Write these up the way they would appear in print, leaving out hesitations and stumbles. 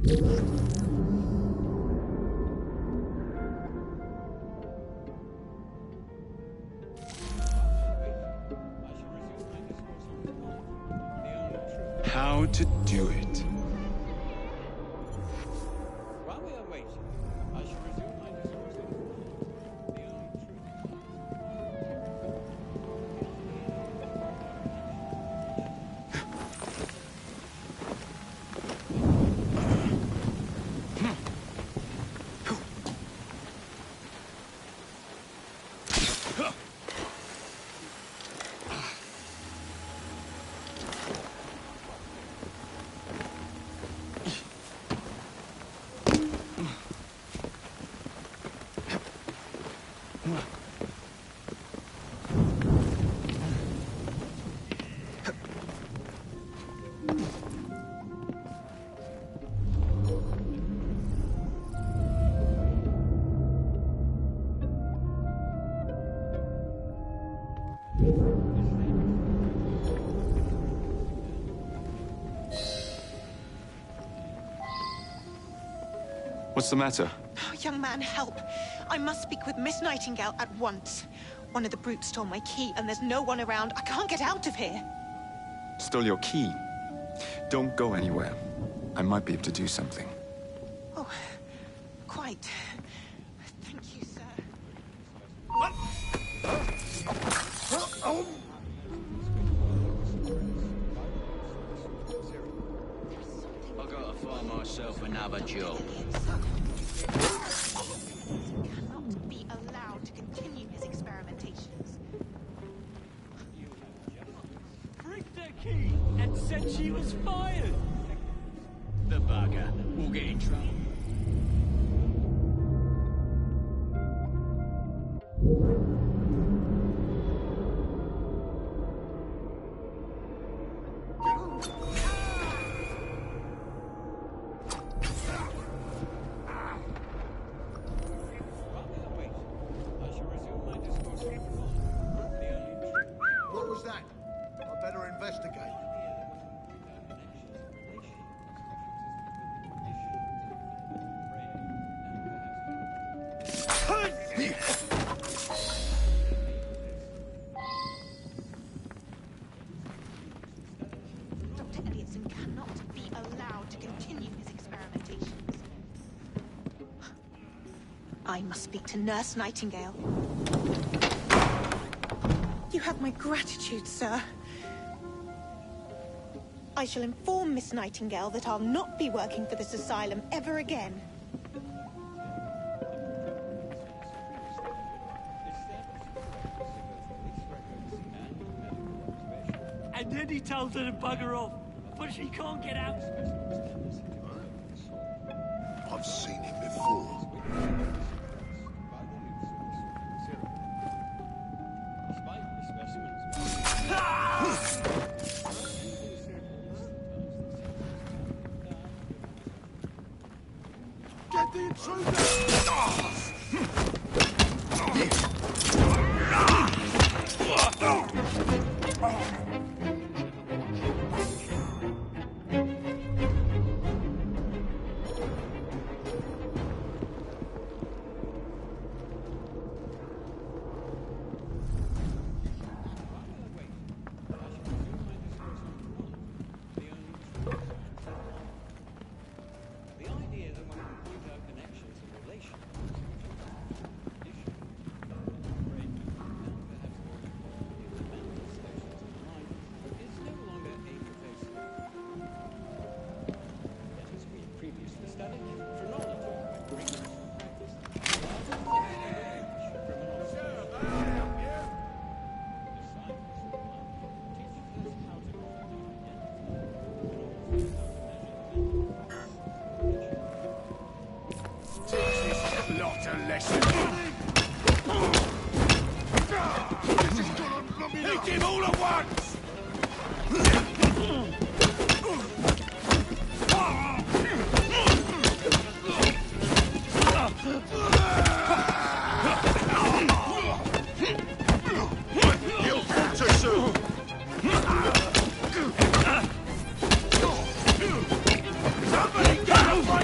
How to do it. While we are waiting, I shall resume my discourse on the only What's the matter? Oh, young man, help. I must speak with Miss Nightingale at once. One of the brutes stole my key, and there's no one around. I can't get out of here. Stole your key. Don't go anywhere. I might be able to do something. Oh, quite. Thank you, sir. I gotta find myself another job. Cannot be allowed to continue his experimentations. Pricked her key and said she was fired. The bugger. We'll get in trouble. What was that? I better investigate. Dr. Elliotson cannot be allowed to continue his experimentations. I must speak to Nurse Nightingale. You have my gratitude, sir. I shall inform Miss Nightingale that I'll not be working for this asylum ever again. And then he told her to bugger off, but she can't get out. I've seen him before. Get the intruder! Hit him all at once! You'll falter soon! Somebody get him!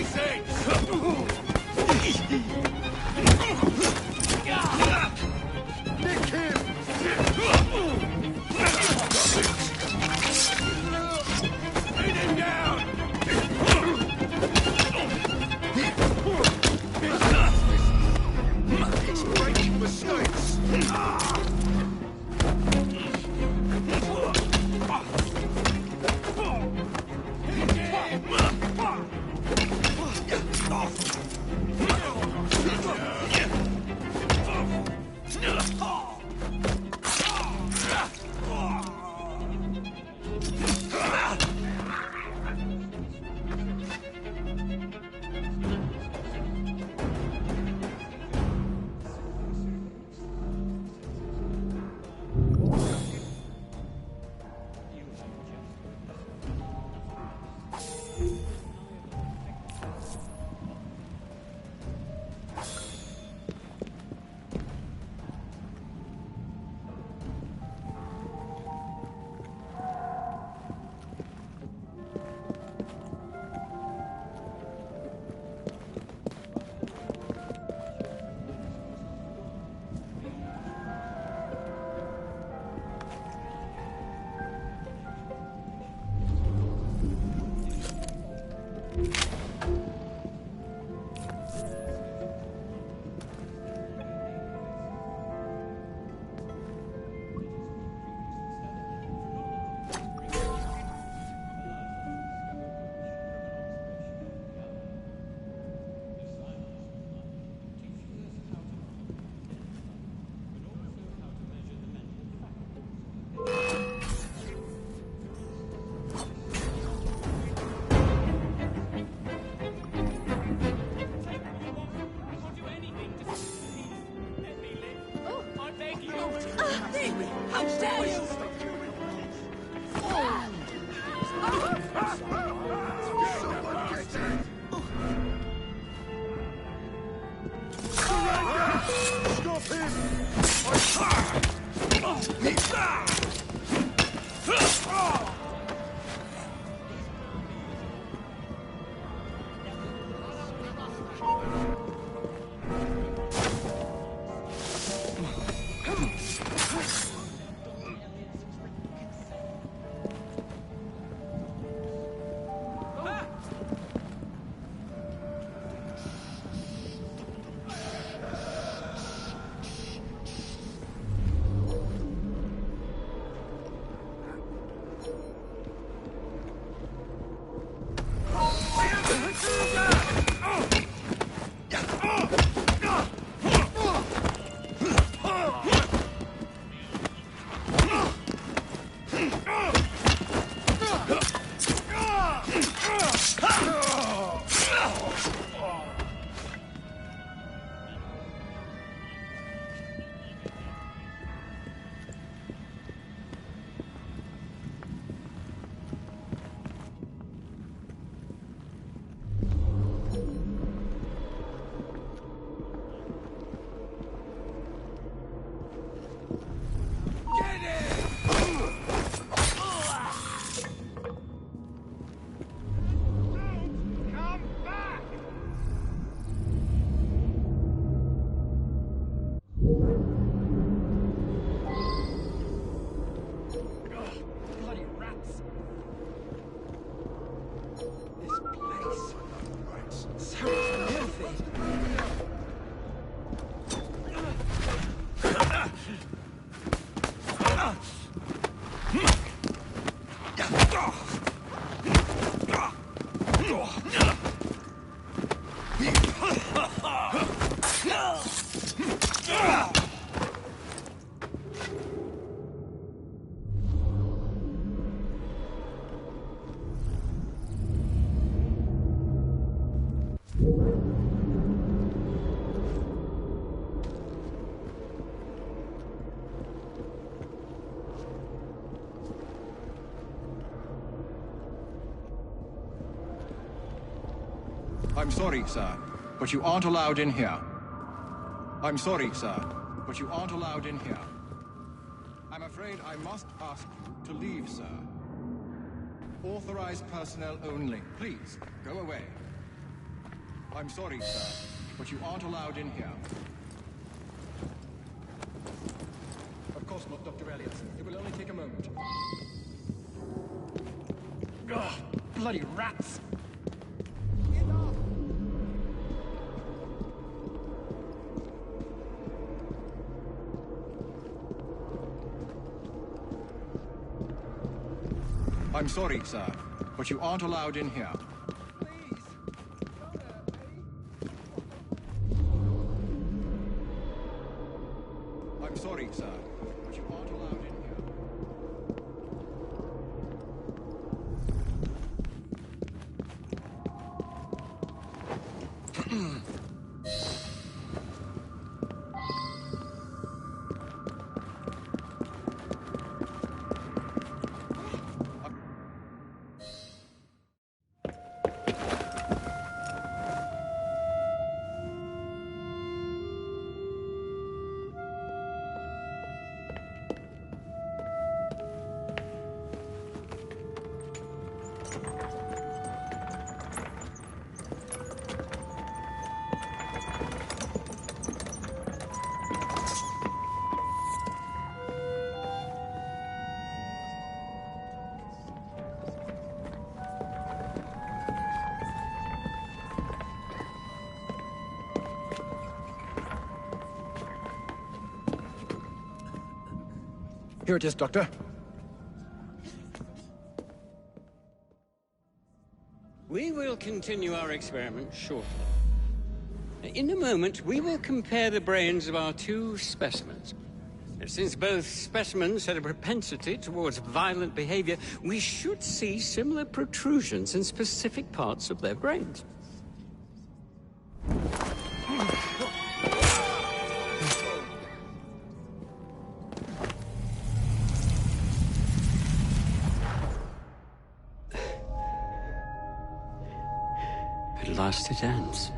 I'm sorry, sir, but you aren't allowed in here. I'm sorry, sir, but you aren't allowed in here. I'm afraid I must ask you to leave, sir. Authorized personnel only. Please, go away. I'm sorry, sir, but you aren't allowed in here. Of course not, Dr. Elliot. It will only take a moment. Ugh, bloody rats! I'm sorry, sir, but you aren't allowed in here. Please, don't hurt me. I'm sorry, sir, but you aren't allowed in here. Here it is, Doctor. We will continue our experiment shortly. In a moment, we will compare the brains of our two specimens. Since both specimens had a propensity towards violent behavior, we should see similar protrusions in specific parts of their brains. At last it ends.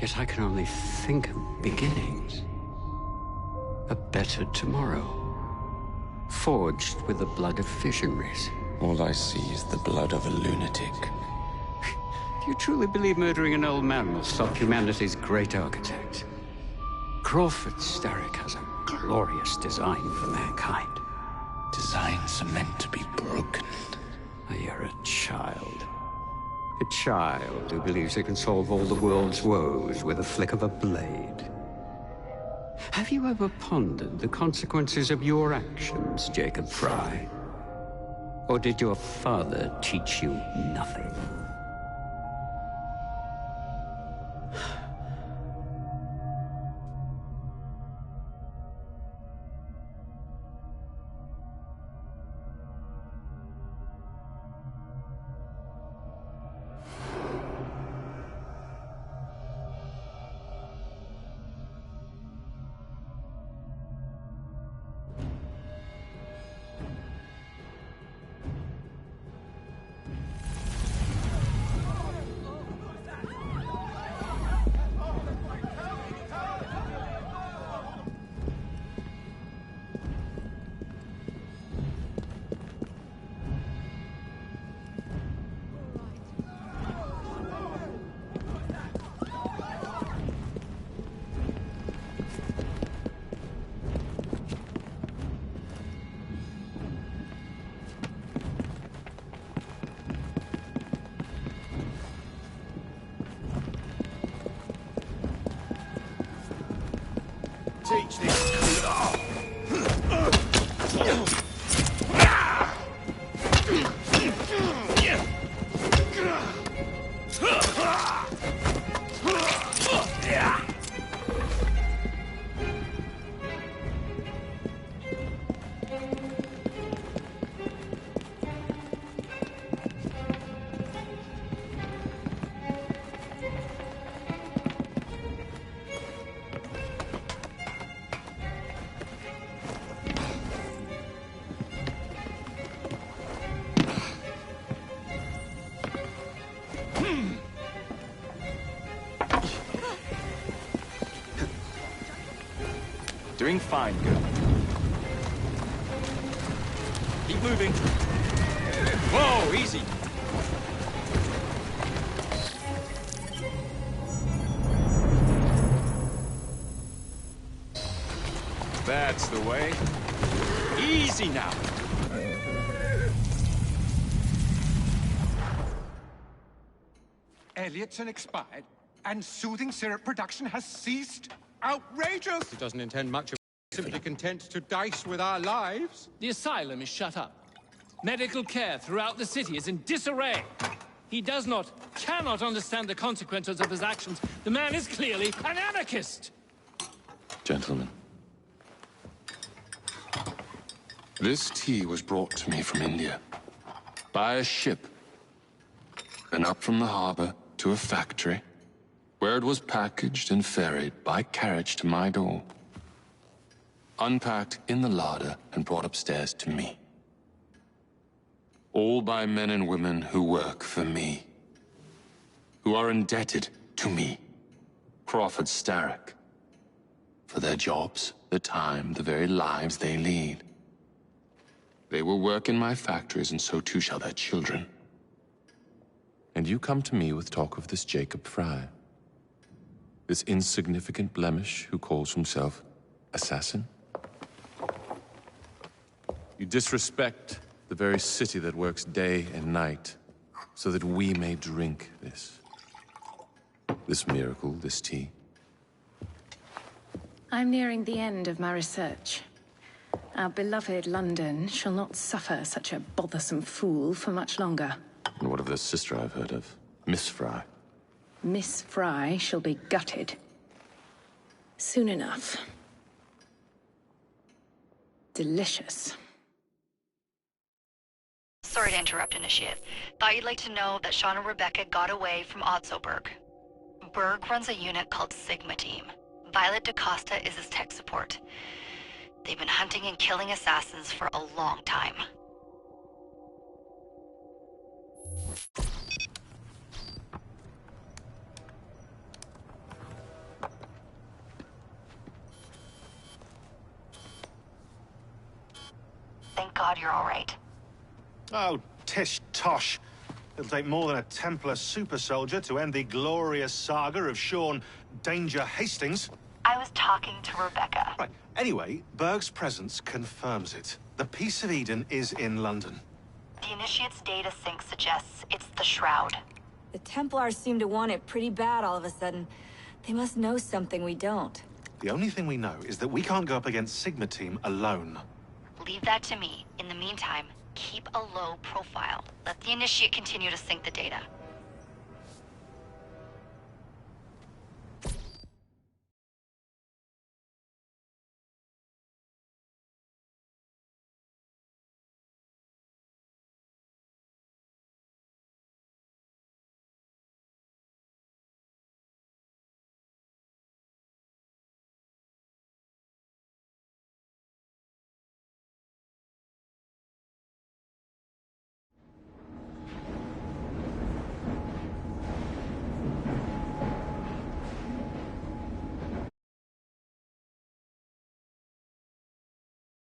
Yet I can only think of beginnings. A better tomorrow, forged with the blood of visionaries. All I see is the blood of a lunatic. Do you truly believe murdering an old man will stop humanity's great architect? Crawford Starrick has a glorious design for mankind. Designs are meant to be broken. You're a child. A child who believes he can solve all the world's woes with a flick of a blade. Have you ever pondered the consequences of your actions, Jacob Fry? Or did your father teach you nothing? Doing fine, girl. Keep moving. Whoa, easy. That's the way. Easy now. Elliotson expired, and soothing syrup production has ceased? Outrageous! He doesn't intend much of simply content to dice with our lives. The asylum is shut up. Medical care throughout the city is in disarray. He does not, cannot understand the consequences of his actions. The man is clearly an anarchist! Gentlemen, this tea was brought to me from India by a ship, and up from the harbor to a factory, where it was packaged and ferried by carriage to my door, unpacked in the larder and brought upstairs to me. All by men and women who work for me, who are indebted to me, Crawford Starrick, for their jobs, their time, the very lives they lead. They will work in my factories, and so too shall their children. And you come to me with talk of this Jacob Fry, this insignificant blemish who calls himself assassin? You disrespect the very city that works day and night so that we may drink this miracle, this tea. I'm nearing the end of my research. Our beloved London shall not suffer such a bothersome fool for much longer. And what of the sister I've heard of, Miss Fry? Miss Fry shall be gutted. Soon enough. Delicious. Sorry to interrupt, Initiate. Thought you'd like to know that Sean and Rebecca got away from Otzoberg. Berg runs a unit called Sigma Team. Violet DaCosta is his tech support. They've been hunting and killing assassins for a long time. Thank God you're all right. Oh, tish tosh. It'll take more than a Templar super soldier to end the glorious saga of Sean Danger Hastings. I was talking to Rebecca. Right. Anyway, Berg's presence confirms it. The Peace of Eden is in London. The Initiate's data sync suggests it's the Shroud. The Templars seem to want it pretty bad all of a sudden. They must know something we don't. The only thing we know is that we can't go up against Sigma Team alone. Leave that to me. In the meantime, keep a low profile. Let the Initiate continue to sync the data.